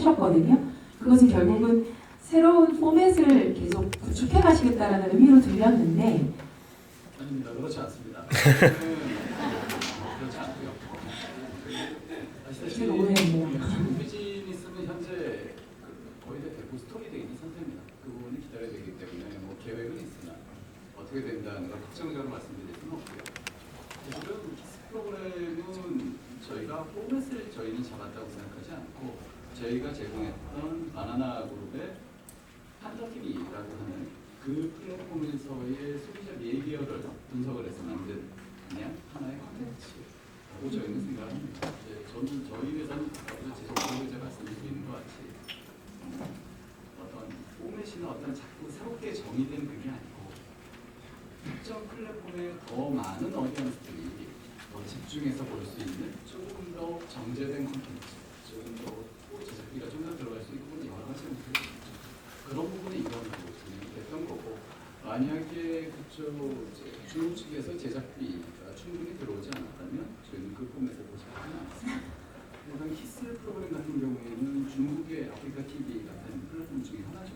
하셨거든요. 그것은 결국은 새로운 포맷을 계속 구축해 가시겠다라는 의미로 들렸는데 아닙니다. 그렇지 않습니다. 그렇지 않고요. 제가 오해했네요. 비즈니스는 현재 거의 대부분 스토리 되어 있는 상태입니다. 그 부분을 기다려야 되기 때문에 뭐 계획은 있으나 어떻게 된다는 걸 확정적으로 말씀드릴 수는 없고요. 지금 키스 프로그램은 저희가 포맷을 저희는 잡았다고 생각하지 않고 저희가 제공했던 바나나 그룹의 판더TV라고 하는 그 플랫폼에서의 소비자 비헤이비어를 분석을 해서 만든 그냥 하나의 콘텐츠라고 저희는 생각을 합니다. 저는 저희 회사는 앞으로 지속적으로 제가 말씀드리는 것 같이 어떤 포맷이나 어떤 자꾸 새롭게 정의된 그게 아니고 특정 플랫폼에 더 많은 어디언스들이 더 집중해서 볼 수 있는 조금 더 정제된 콘텐츠, 조금 더 제작비가 좀 더 들어갈 수 있고 여러 가지 문제가 있죠. 그런 부분에 이번하고 진행됐던 거고 만약에 그쪽 중국 측에서 제작비가 충분히 들어오지 않았다면 저희는 그 포맷을 보지 않았습니다. 일단 키스 프로그램 같은 경우에는 중국의 아프리카 TV 같은 플랫폼 중에 하나죠.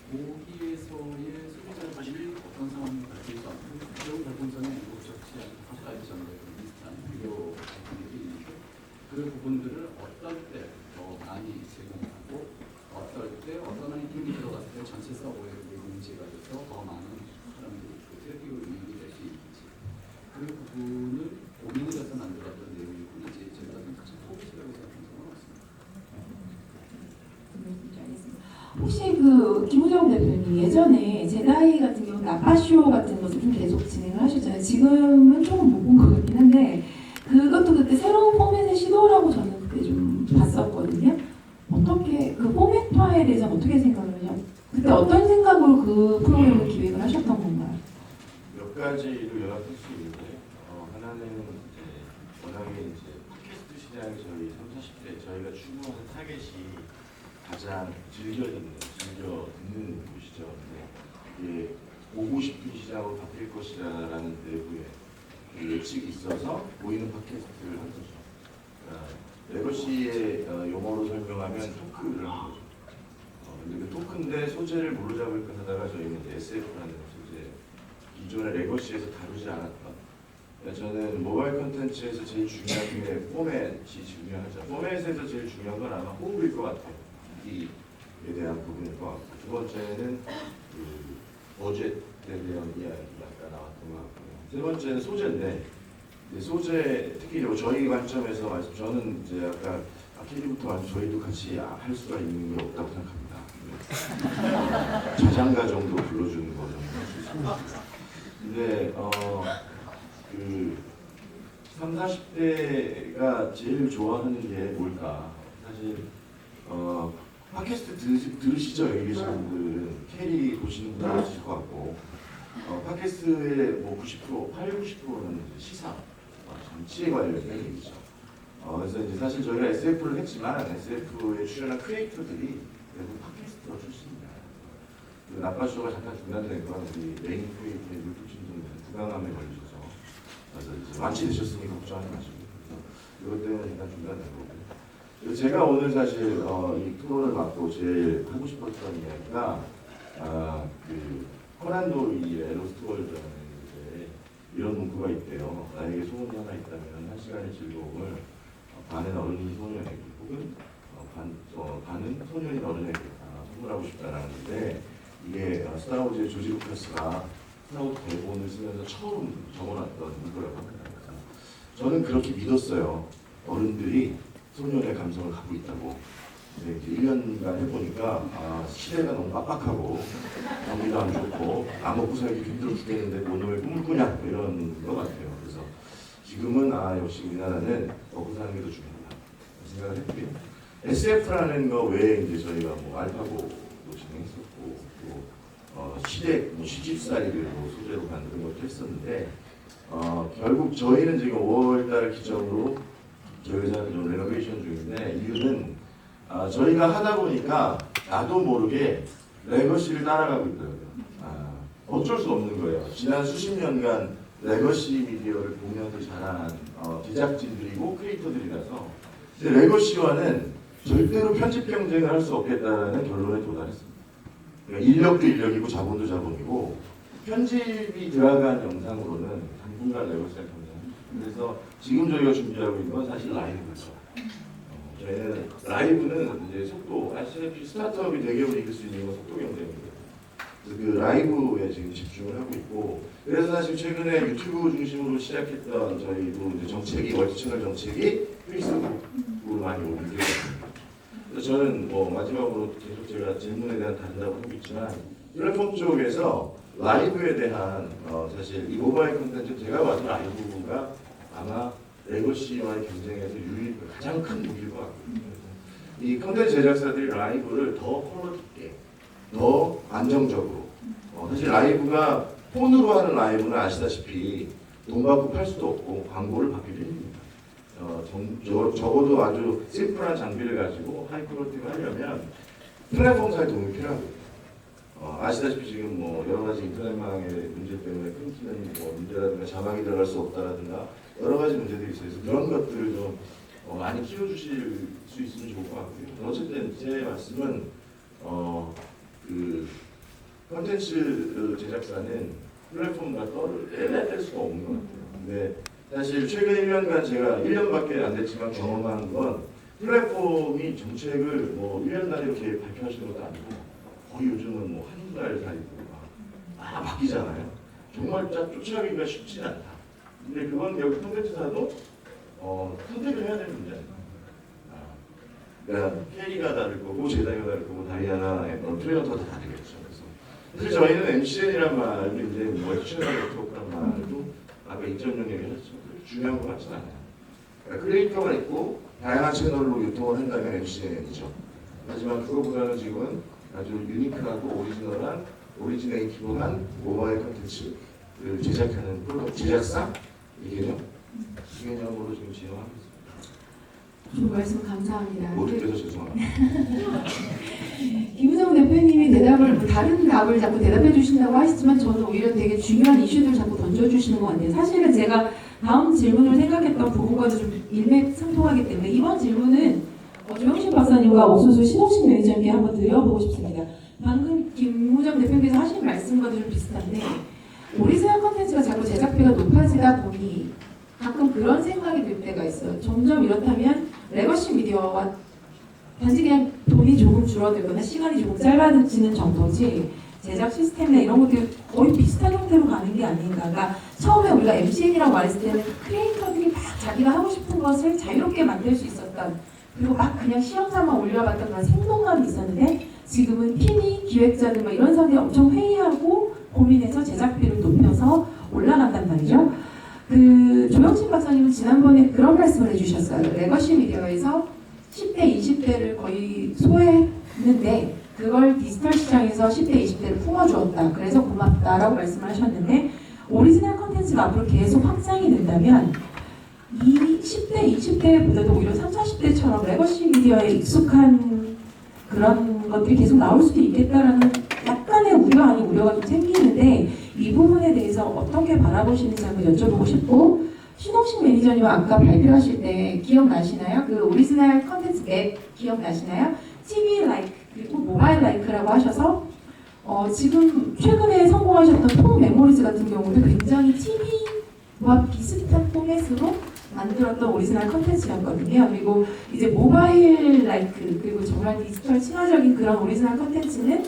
거기에서의 소비자들이 어떤 상황을 가질 수 없고 그런 결정선에 적지 않은 가까이 전에 비슷한 비교 제품들이 있는데 그 부분들을 어떨 때 더 많이 제공하고 어떨 때 어떤 아이템이 들어갔을 때 전체 서버에 공지가 돼서 더 많은 사람들이 그 트래픽으로 이용이 될 수 있는지 그 부분을 고민을 해서 만들었던 내용이고 이제 저희가 특정 포맷이라고 생각하는 건 없습니다. 혹시 그 김우정 대표님 예전에 제다이 같은 경우 나파쇼 같은 것을 좀 계속 진행을 하셨잖아요. 지금은 조금 못 본 것 같긴 한데 그것도 그때 새로운 포맷의 시도라고 저는 그때 좀 봤었거든요. 어떻게 그 포맷화에 대해서 어떻게 생각을 하셨어요? 그때 어떤 생각으로 그 프로그램을 기획을 하셨던 건가요? 몇 가지로 요약할 수 있는데 하나는 이제 워낙에 이제 팟캐스트 시장이 저희 30, 40대 저희가 추구하는 타겟이 가장 즐겨 듣는 곳이죠. 이게 오고 싶은 시장으로 바뀔 것이라는 내부의 예측이 있어서 보이는 팟캐스트를 한 거죠. 레거시의 용어로 설명하면 토크를 한 거죠. 근데 그 토크인데 소재를 뭘로 잡을까 하다가 저희는 SF라는 소재, 기존의 레거시에서 다루지 않았던. 그러니까 저는 모바일 콘텐츠에서 제일 중요한 게 포맷이 중요하죠. 포맷에서 제일 중요한 건 아마 호흡일 것 같아요. 이에 대한 부분일 것 같고, 두 번째는 그 버젯에 대한 이야기가 나왔던 것 같고요. 세 번째는 소재인데, 소재 특히 저희 관점에서 말씀, 저는 이제 아까 아케이드부터 말씀 저희도 같이 할 수가 있는 게 없다고 생각합니다. 자장가 정도 불러주는 거 정도 할 수 있습니다. 근데 그 30, 40대가 제일 좋아하는 게 뭘까? 사실 팟캐스트 들으시죠? 여기 계신 분들은 캐리 보시는 분들 아실 것 같고 팟캐스트의 뭐 90%, 80~90%는 시사, 정치에 관련된 얘기죠. 그래서 이제 사실 저희가 SF를 했지만 SF에 출연한 크리에이터들이 대부분 팟캐스트로 출신입니다. 그 나빠쇼가 잠깐 중단된 건 우리 메인 크리에이터의 물뚝심송된 부강암에 걸리셔서 그래서 이제 완치되셨으니 걱정하지 마시고 이것 때문에 잠깐 중단된 거고. 제가 오늘 사실 이 토론을 맡고 제일 하고 싶었던 이야기가 그 코난 도일의 로스트 월드라는 이런 문구가 있대요. 나에게 소원이 하나 있다면 한 시간의 즐거움을 반은 어른이 소년에게 혹은 반은 소년이 어른에게 선물하고 싶다라는 건데 이게 스타워즈의 조지 루카스가 스타워즈 대본을 쓰면서 처음 적어놨던 문구라고 합니다. 저는 그렇게 믿었어요. 어른들이 소년의 감성을 갖고 있다고. 근데 이제 1년간 해보니까 시대가 너무 빡빡하고 경기도 안 좋고 안 먹고 살기 힘들어 죽겠는데 오늘 꿈을 꾸냐 이런 것 같아요. 그래서 지금은 역시 우리나라는 먹고 사는 게 더 중요하다 생각을 했고요. SF라는 거 외에 이제 저희가 뭐 알파고도 진행했었고 또 시댁 시집살이를 소재로 만드는 것도 했었는데 결국 저희는 지금 5월달 기점으로 저희 회사는 좀 레노베이션 중인데 이유는 저희가 하다 보니까 나도 모르게 레거시를 따라가고 있더라고요. 어쩔 수 없는 거예요. 지난 수십 년간 레거시 미디어를 보면서 자란 제작진들이고 크리에이터들이라서 근데 레거시와는 절대로 편집 경쟁을 할 수 없겠다는 결론에 도달했습니다. 그러니까 인력도 인력이고 자본도 자본이고 편집이 들어간 영상으로는 당분간 내볼 수 없는. 그래서 지금 저희가 준비하고 있는 건 사실 라이브죠. 저희는 라이브는 이제 속도, 아시다시피 스타트업이 대기업을 이길 수 있는 건 속도 경쟁입니다. 그래서 그 라이브에 지금 집중을 하고 있고, 그래서 사실 최근에 유튜브 중심으로 시작했던 저희도 이제 정책이, 멀티채널 정책이 페이스북으로 많이 오는 게 그래서 저는 뭐 마지막으로 계속 제가 질문에 대한 답변을 하고 있지만 플랫폼 쪽에서 라이브에 대한 사실 이 모바일 콘텐츠 제가 봐도 라이브가 아마 레거시와의 경쟁에서 가장 큰 무기일 것 같거든요. 이 콘텐츠 제작사들이 라이브를 더 퀄리티 있게, 더 안정적으로 사실 라이브가 폰으로 하는 라이브는 아시다시피 돈 받고 팔 수도 없고 광고를 받기도 힘듭니다. 적어도 아주 심플한 장비를 가지고 하이 퀄리티를 하려면 플랫폼사의 도움이 필요하거든요. 아시다시피 지금 뭐 여러 가지 인터넷망의 문제 때문에 끊기는 뭐 문제라든가 자막이 들어갈 수 없다라든가 여러 가지 문제들이 있어서 그런 것들을 좀 많이 키워주실 수 있으면 좋을 것 같고요. 어쨌든 제 말씀은 그 콘텐츠 제작사는 플랫폼과 뗄 수가 없는 것 같아요. 근데 사실 최근 1년간 제가 1년밖에 안 됐지만 경험한 건 플랫폼이 정책을 뭐 1년 단위로 이렇게 발표하시는 것도 아니고 거의 요즘은 뭐 한두 달 사이고 막 바뀌잖아요. 정말 쫓아가기가 쉽지 않다. 근데 그건 결국 콘텐츠사도 선택을 해야 되는 문제예요. 그러니까 K가 다를 거고 제다이가 다를 거고 다이아나 프리런터가 다 다르겠죠. 그래서 사실 저희는 MCN이란 말도 이제 뭐 채널 네트워크란 말도 아까 이점용 얘기하셨죠. 중요한 것 같진 않아요. 그러니까 크리에이터가 있고 다양한 채널로 유통을 한다면 MCN이죠. 하지만 그거보다는 지금은 아주 유니크하고 오리지네이티브한 모바일 콘텐츠를 제작하는 제작사 이 개념으로 지금 진행하고 있습니다. 좋은 말씀 감사합니다. 못 듣겠어 죄송합니다. 김우정 대표님이 다른 답을 자꾸 대답해 주신다고 하시지만 저는 오히려 되게 중요한 이슈들 자꾸 던져주시는 것 같아요. 사실은 제가 다음 질문을 생각했던 부분과도 좀 일맥상통하기 때문에 이번 질문은 조영신 박사님과 옥수수 신홍식 매니저님께 한번 드려보고 싶습니다. 방금 김우정 대표님께서 하신 말씀과도 좀 비슷한데 오리지널 컨텐츠가 자꾸 제작비가 높아지다 보니 가끔 그런 생각이 들 때가 있어요. 점점 이렇다면 레거시 미디어와 단지 그냥 돈이 조금 줄어들거나 시간이 조금 짧아지는 정도지 제작 시스템이나 이런 것들이 거의 비슷한 형태로 가는 게 아닌가. 그러니까 처음에 우리가 MCN이라고 말했을 때는 크리에이터들이 막 자기가 하고 싶은 것을 자유롭게 만들 수 있었던 그리고 막 그냥 실험사만 올려봤던 그런 생동감이 있었는데 지금은 팀이 기획자들 막 이런 사람들이 엄청 회의하고 고민해서 제작비를 높여서 올라간단 말이죠. 그 조영신 박사님은 지난번에 그런 말씀을 해주셨어요. 레거시 미디어에서 10대, 20대를 거의 소외했는데 그걸 디지털 시장에서 10대, 20대를 품어주었다. 그래서 고맙다라고 말씀을 하셨는데 오리지널 컨텐츠가 앞으로 계속 확장이 된다면 이 10대, 20대보다도 오히려 30, 40대처럼 레거시 미디어에 익숙한 그런 것들이 계속 나올 수도 있겠다라는 약간의 우려 아닌 우려가 좀 생기는데 이 부분에 대해서 어떻게 바라보시는지 한번 여쭤보고 싶고 신홍식 매니저님 아까 발표하실 때 기억나시나요? 그 오리지널 컨텐츠 맵 기억나시나요? TV 라이크 그리고 모바일 라이크라고 하셔서 지금 최근에 성공하셨던 폰 메모리즈 같은 경우도 굉장히 TV와 비슷한 포맷으로 만들었던 오리지널 컨텐츠였거든요. 그리고 이제 모바일 라이크 그리고 정말 디지털 친화적인 그런 오리지널 컨텐츠는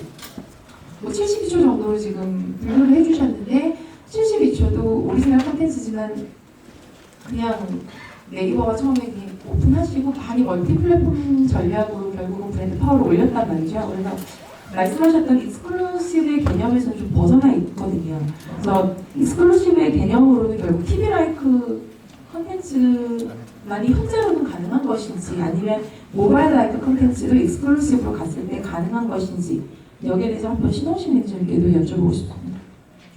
뭐 72초 정도로 지금 분류를 해주셨는데 72초도 오리지널 컨텐츠지만 그냥 네이버가 처음에 그냥 오픈하시고 많이 멀티 플랫폼 전략으로 결국은 브랜드 파워를 올렸단 말이죠. 그래서 말씀하셨던 익스클루시브의 개념에서는 좀 벗어나 있거든요. 그래서 익스클루시브의 개념으로는 결국 TV 라이크 컨텐츠만이 현재로는 가능한 것인지 아니면 모바일 라이크 컨텐츠도 익스클루시브로 갔을 때 가능한 것인지 여기에 대해서 한번 신홍식 매니저님께도 여쭤보고 싶습니다.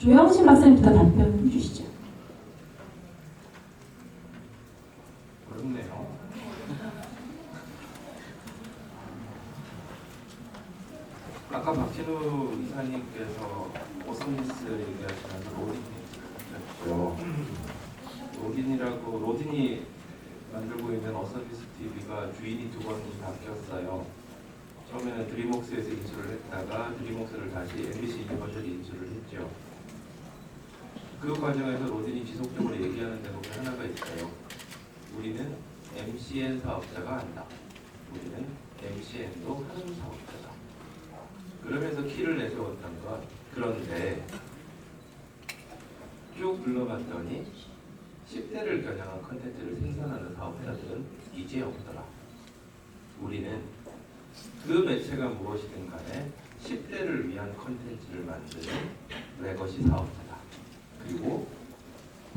조영신 박사님부터 답변해 주시죠. 어렵네요. 아까 박진우 이사님께서 오스미스 얘기하시면서 로딘이라고 로딘이 만들고 있는 어서비스 TV가 주인이 두 번 바뀌었어요. 처음에는 드림웍스에서 인수를 했다가 드림웍스를 다시 MBC 유니버셜에 인수를 했죠. 그 과정에서 로딘이 지속적으로 얘기하는 대목이 하나가 있어요. 우리는 MCN 사업자가 한다. 우리는 MCN도 하는 사업자다. 그러면서 키를 내세웠던 것. 그런데 쭉 불러봤더니 10대를 겨냥한 컨텐츠를 생산하는 사업자들은 이제 없더라. 우리는 그 매체가 무엇이든 간에 10대를 위한 컨텐츠를 만드는 레거시 사업자다. 그리고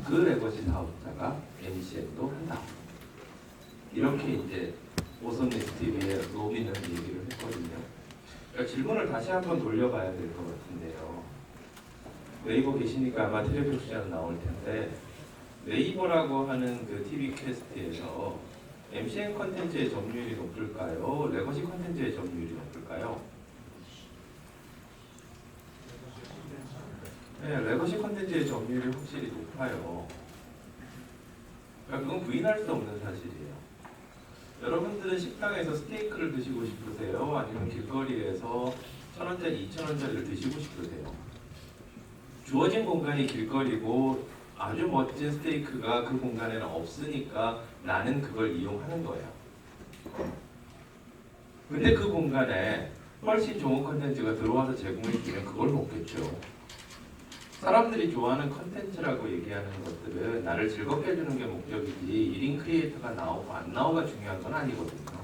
그 레거시 사업자가 MCN도 한다. 이렇게 이제 오선뉴스 TV의 로빈은 얘기를 했거든요. 그러니까 질문을 다시 한번 돌려봐야 될 것 같은데요. 네이버 계시니까 아마 텔레비전 시간 나올 텐데 네이버라고 하는 그 TV 캐스트에서 MCN 컨텐츠의 점유율이 높을까요? 레거시 컨텐츠의 점유율이 높을까요? 네, 레거시 컨텐츠의 점유율이 확실히 높아요. 그러니까 그건 부인할 수 없는 사실이에요. 여러분들은 식당에서 스테이크를 드시고 싶으세요? 아니면 길거리에서 1,000원짜리, 2,000원짜리를 드시고 싶으세요? 주어진 공간이 길거리고 아주 멋진 스테이크가 그 공간에는 없으니까 나는 그걸 이용하는 거예요. 근데 그 공간에 훨씬 좋은 컨텐츠가 들어와서 제공해 주면 그걸 먹겠죠. 사람들이 좋아하는 컨텐츠라고 얘기하는 것들은 나를 즐겁게 해주는 게 목적이지 1인 크리에이터가 나오고 안 나오가 중요한 건 아니거든요.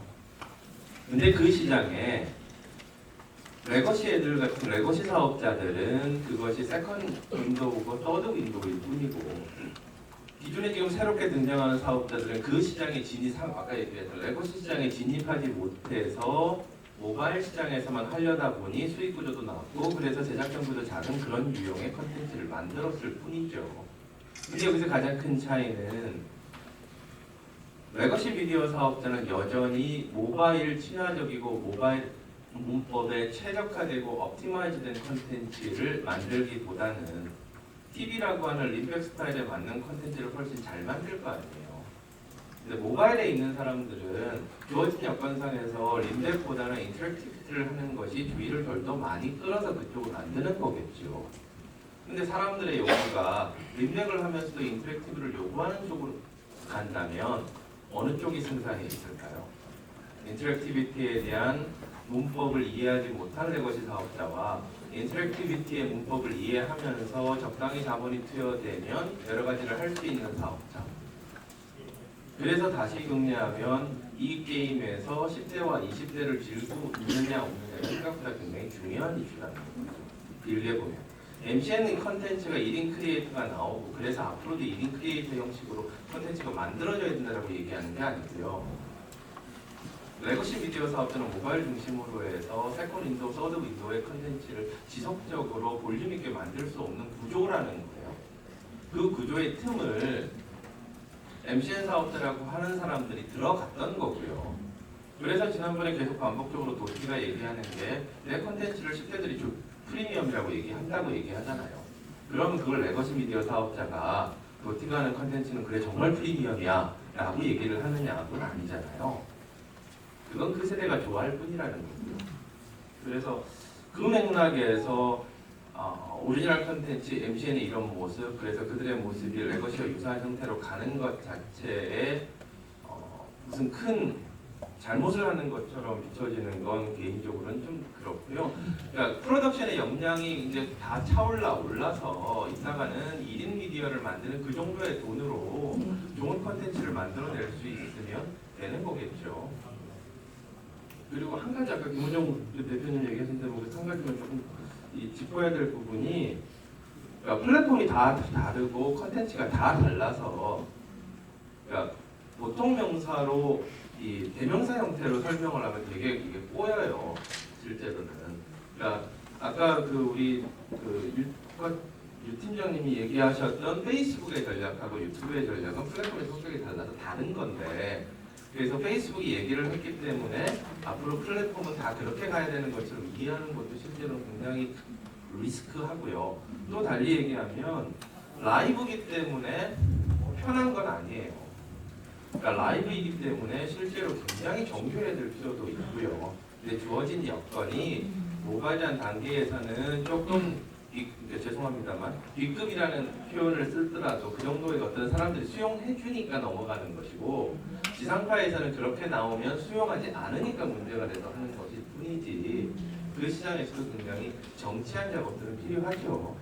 근데 그 시장에 레거시 애들 같은 레거시 사업자들은 그것이 세컨 윈도우고 서드 윈도우일 뿐이고 기존에 지금 새롭게 등장하는 사업자들은 그 시장에 아까 얘기했던 레거시 시장에 진입하지 못해서 모바일 시장에서만 하려다 보니 수익 구조도 낮고 그래서 제작정보도 작은 그런 유형의 컨텐츠를 만들었을 뿐이죠. 근데 여기서 가장 큰 차이는 레거시 비디오 사업자는 여전히 모바일 친화적이고 모바일 문법에 최적화되고 옵티마이즈된 컨텐츠를 만들기보다는 TV라고 하는 림백 스타일에 맞는 컨텐츠를 훨씬 잘 만들 거 아니에요. 근데 모바일에 있는 사람들은 주어진 여건상에서 림백보다는 인터랙티비티를 하는 것이 주의를 덜 더 많이 끌어서 그쪽으로 만드는 거겠죠. 근데 사람들의 요구가 림백을 하면서도 인터랙티브를 요구하는 쪽으로 간다면 어느 쪽이 승산이 있을까요? 인터랙티비티에 대한 문법을 이해하지 못한 레거시 사업자와 인터랙티비티의 문법을 이해하면서 적당히 자본이 투여되면 여러 가지를 할 수 있는 사업자. 그래서 다시 정리하면 이 게임에서 10대와 20대를 질고 있느냐 없느냐 생각보다 굉장히 중요한 이슈라는 거죠. 길게 보면 MCN 컨텐츠가 1인 크리에이터가 나오고 그래서 앞으로도 1인 크리에이터 형식으로 컨텐츠가 만들어져야 된다고 얘기하는 게 아니고요. 레거시 비디오 사업자는 모바일 중심으로 해서 세컨 윈도우, 서드 윈도우의 컨텐츠를 지속적으로 볼륨 있게 만들 수 없는 구조라는 거예요. 그 구조의 틈을 MCN 사업자라고 하는 사람들이 들어갔던 거고요. 그래서 지난번에 계속 반복적으로 도티가 얘기하는 게 내 컨텐츠를 10대들이 좀 프리미엄이라고 얘기한다고 얘기하잖아요. 그럼 그걸 레거시 미디어 사업자가 도티가 하는 컨텐츠는 그래 정말 프리미엄이야 라고 얘기를 하느냐 그건 아니잖아요. 그건 그 세대가 좋아할 뿐이라는 거고요. 그래서 그 맥락에서 오리지널 컨텐츠 MCN의 이런 모습, 그래서 그들의 모습이 레거시와 유사한 형태로 가는 것 자체에 무슨 큰 잘못을 하는 것처럼 비춰지는 건 개인적으로는 좀 그렇고요. 그러니까 프로덕션의 역량이 이제 다 올라서 이따가는 1인 미디어를 만드는 그 정도의 돈으로 좋은 컨텐츠를 만들어낼 수 있으면 되는 거겠죠. 그리고 한 가지 아까 김은정 대표님 얘기하신 대로 한 가지만 조금 짚어야 될 부분이 그러니까 플랫폼이 다 다르고 컨텐츠가 다 달라서 그러니까 보통 명사로 이 대명사 형태로 설명을 하면 되게 이게 꼬여요. 실제로는. 그러니까 아까 그 우리 유 팀장님이 얘기하셨던 페이스북의 전략하고 유튜브의 전략은 플랫폼의 성격이 달라서 다른 건데 그래서 페이스북이 얘기를 했기 때문에 앞으로 플랫폼은 다 그렇게 가야 되는 것처럼 이해하는 것도 실제로 굉장히 리스크하고요. 또 달리 얘기하면 라이브기 때문에 편한 건 아니에요. 그러니까 라이브이기 때문에 실제로 굉장히 정교해야 될 필요도 있고요. 근데 주어진 여건이 모바일이라는 단계에서는 조금 죄송합니다만 B급이라는 표현을 쓰더라도 그 정도의 어떤 사람들이 수용해 주니까 넘어가는 것이고, 지상파에서는 그렇게 나오면 수용하지 않으니까 문제가 돼서 하는 것일 뿐이지, 그 시장에서도 굉장히 정치한 작업들은 필요하죠.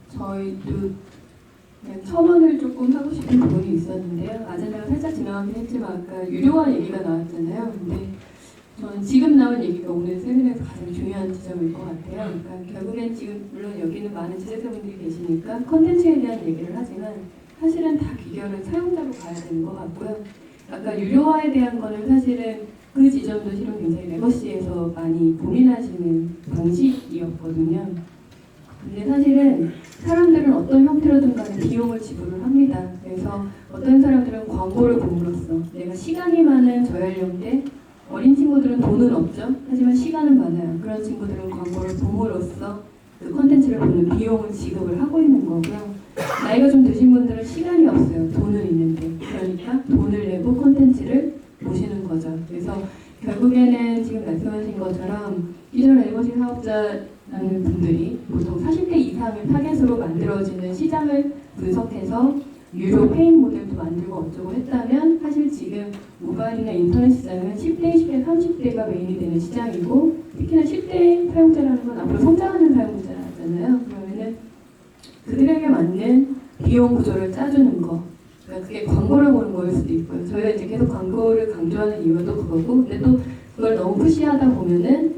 저희도 그냥 첨언을 조금 하고 싶은 부분이 있었는데요. 아젠다가 살짝 지나가긴 했지만 아까 유료화 얘기가 나왔잖아요. 근데 저는 지금 나온 얘기가 오늘 세미나에서 가장 중요한 지점일 것 같아요. 그러니까 결국엔 지금 물론 여기는 많은 지식자분들이 계시니까 컨텐츠에 대한 얘기를 하지만 사실은 다 귀결은 사용자로 가야 되는 것 같고요. 아까 유료화에 대한 거는 사실은 그 지점도 실은 굉장히 레거시에서 많이 고민하시는 방식이었거든요. 근데 사실은 사람들은 어떤 형태로든 간에 비용을 지불을 합니다. 그래서 어떤 사람들은 광고를 봄으로써 내가 시간이 많은 저연령대 어린 친구들은 돈은 없죠. 하지만 시간은 많아요. 그런 친구들은 광고를 봄으로써 그 컨텐츠를 보는 비용을 지급을 하고 있는 거고요. 나이가 좀 드신 분들은 시간이 없어요. 돈은 있는데. 그러니까 돈을 내고 컨텐츠를 보시는 거죠. 그래서 결국에는 지금 말씀하신 것처럼 디지털 레거시 사업자라는 분들이 보통 40대 이상을 타겟으로 만들어지는 시장을 분석해서 유료 페인 모델도 만들고 어쩌고 했다면 사실 지금 모바일이나 인터넷 시장은 10대, 20대, 30대가 메인이 되는 시장이고 특히나 10대 사용자라는 건 앞으로 성장하는 사용자잖아요. 그러면은 그들에게 맞는 비용 구조를 짜주는 거. 그러니까 그게 광고를 보는 거일 수도 있고요. 저희가 이제 계속 광고를 강조하는 이유가 또 그거고, 근데 또 그걸 너무 푸시하다 보면은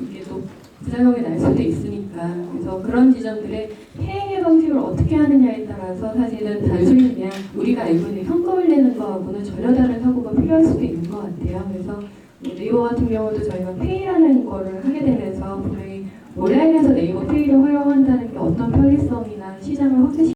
이게 또 부작용이 날 수도 있으니까. 그래서 그런 지점들의 해외 방식을 어떻게 하느냐에 따라서 사실은 단순히 그냥 우리가 알고 있는 현금을 내는 거하고는 전혀 다른 사고가 필요할 수도 있는 것 같아요. 그래서 네이버 같은 경우도 저희가 페이라는 거를 하게 되면서 분명히 온라인에서 네이버 페이를 활용한다는 게 어떤 편리성이나 시장을 확대시키는